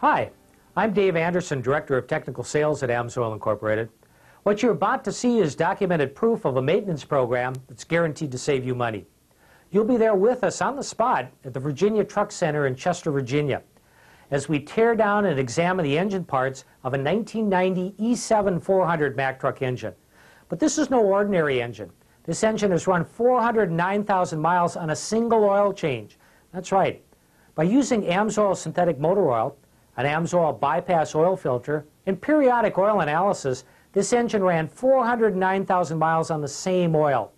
Hi, I'm Dave Anderson, Director of Technical Sales at Amsoil Incorporated. What you're about to see is documented proof of a maintenance program that's guaranteed to save you money. You'll be there with us on the spot at the Virginia Truck Center in Chester, Virginia, as we tear down and examine the engine parts of a 1990 E7 400 Mack truck engine. But this is no ordinary engine. This engine has run 409,000 miles on a single oil change. That's right. By using Amsoil synthetic motor oil, an Amsoil bypass oil filter, and periodic oil analysis, this engine ran 409,000 miles on the same oil.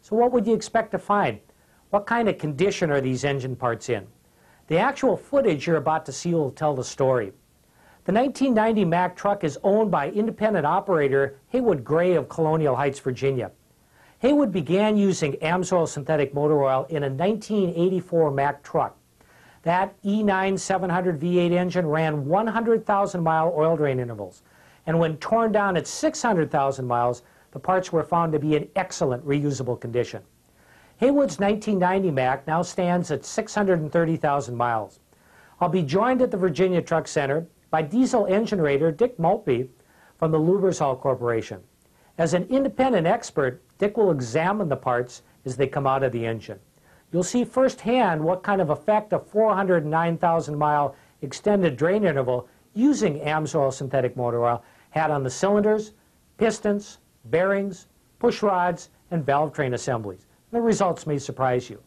So what would you expect to find? What kind of condition are these engine parts in? The actual footage you're about to see will tell the story. The 1990 Mack truck is owned by independent operator Haywood Gray of Colonial Heights, Virginia. Haywood began using Amsoil synthetic motor oil in a 1984 Mack truck. That E9 700 V8 engine ran 100,000-mile oil drain intervals, and when torn down at 600,000 miles, the parts were found to be in excellent reusable condition. Haywood's 1990 Mack now stands at 630,000 miles. I'll be joined at the Virginia Truck Center by diesel engine rater Dick Maltby from the Lubersall Corporation. As an independent expert, Dick will examine the parts as they come out of the engine. You'll see firsthand what kind of effect a 409,000-mile extended drain interval using Amsoil synthetic motor oil had on the cylinders, pistons, bearings, push rods, and valve train assemblies. The results may surprise you.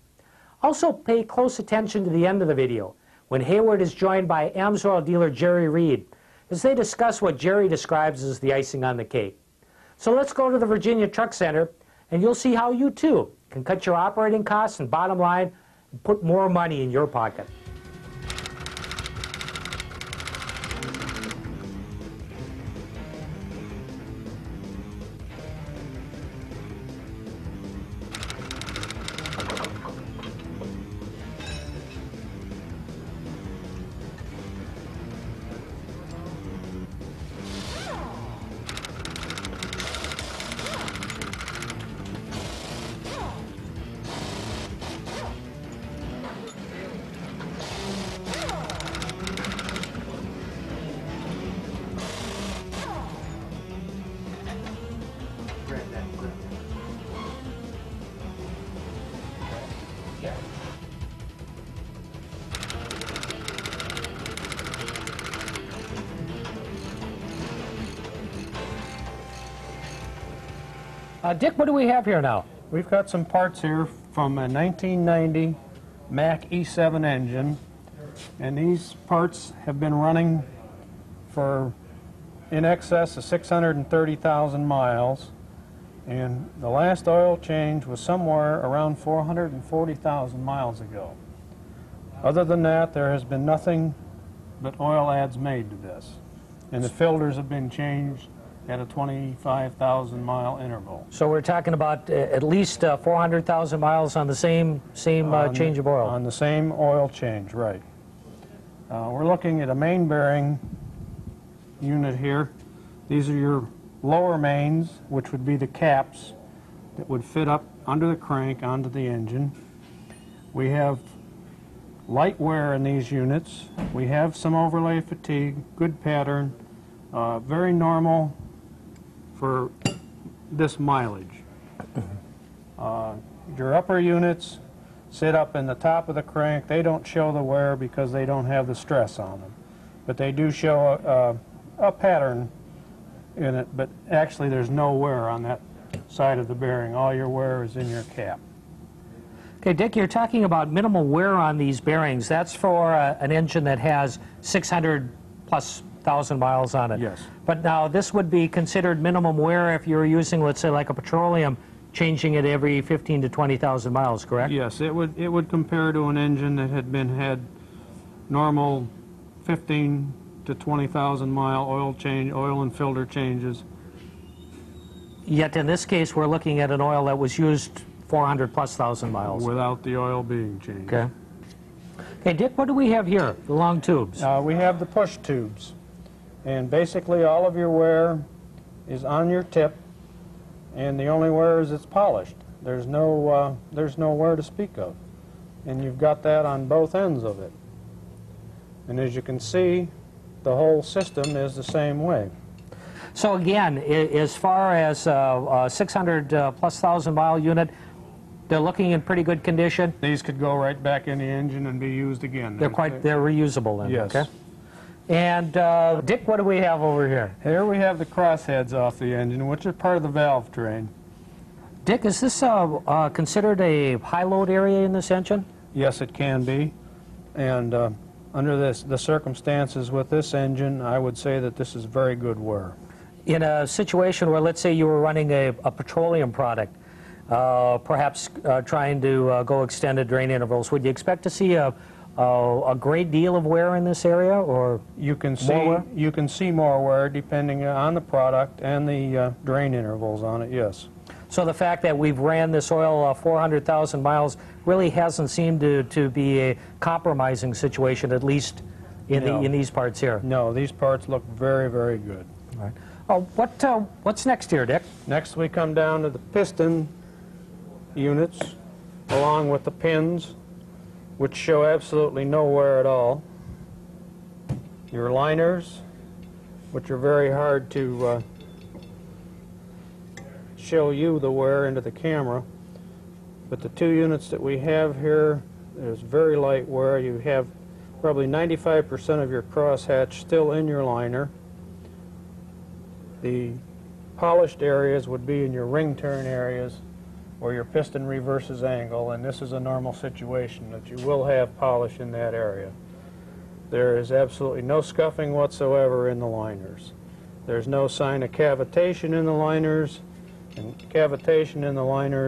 Also pay close attention to the end of the video when Haywood is joined by Amsoil dealer Jerry Reed as they discuss what Jerry describes as the icing on the cake. So let's go to the Virginia Truck Center and you'll see how you too can cut your operating costs and bottom line and put more money in your pocket. Dick, what do we have here now? We've got some parts here from a 1990 Mack E7 engine, and these parts have been running for in excess of 630,000 miles, and the last oil change was somewhere around 440,000 miles ago. Other than that, there has been nothing but oil adds made to this, and the filters have been changed at a 25,000 mile interval. So we're talking about at least 400,000 miles on the same change of oil. On the same oil change, right. We're looking at a main bearing unit here. These are your lower mains, which would be the caps that would fit up under the crank onto the engine. We have light wear in these units. We have some overlay fatigue, good pattern, very normal for this mileage. Your upper units sit up in the top of the crank. They don't show the wear because they don't have the stress on them. But they do show a pattern in it, but actually there's no wear on that side of the bearing. All your wear is in your cap. Okay, Dick, you're talking about minimal wear on these bearings. That's for an engine that has 600+ thousand miles on it. Yes. But now this would be considered minimum wear if you're using, let's say, like a petroleum, changing it every 15 to 20,000 miles, correct? Yes, it would compare to an engine that had normal 15 to 20,000 mile oil and filter changes. Yet in this case, we're looking at an oil that was used 400+ thousand miles. Without the oil being changed. Okay. Okay, Dick, what do we have here? The long tubes. We have the push tubes. And basically all of your wear is on your tip, and the only wear is it's polished. There's no wear to speak of. And you've got that on both ends of it. And as you can see, the whole system is the same way. So again, as far as a 600 plus thousand mile unit, they're looking in pretty good condition. These could go right back in the engine and be used again. They're reusable then. Yes. Okay. And Dick, what do we have over here? Here we have the crossheads off the engine, which are part of the valve train. Dick, is this considered a high load area in this engine? Yes, it can be. And under the circumstances with this engine, I would say that this is very good wear. In a situation where, let's say, you were running a petroleum product, perhaps trying to go extended drain intervals, would you expect to see a great deal of wear in this area, or you can see more wear depending on the product and the drain intervals on it? Yes. So the fact that we've ran this oil 400,000 miles really hasn't seemed to be a compromising situation, at least in these parts here. No, these parts look very, very good. All right. Oh, what's next here, Dick? Next we come down to the piston units along with the pins, which show absolutely no wear at all. Your liners, which are very hard to show you the wear into the camera. But the two units that we have here, there's very light wear. You have probably 95% of your crosshatch still in your liner. The polished areas would be in your ring turn areas where your piston reverses angle, and this is a normal situation that you will have polish in that area. There is absolutely no scuffing whatsoever in the liners. There's no sign of cavitation in the liners, and cavitation in the liners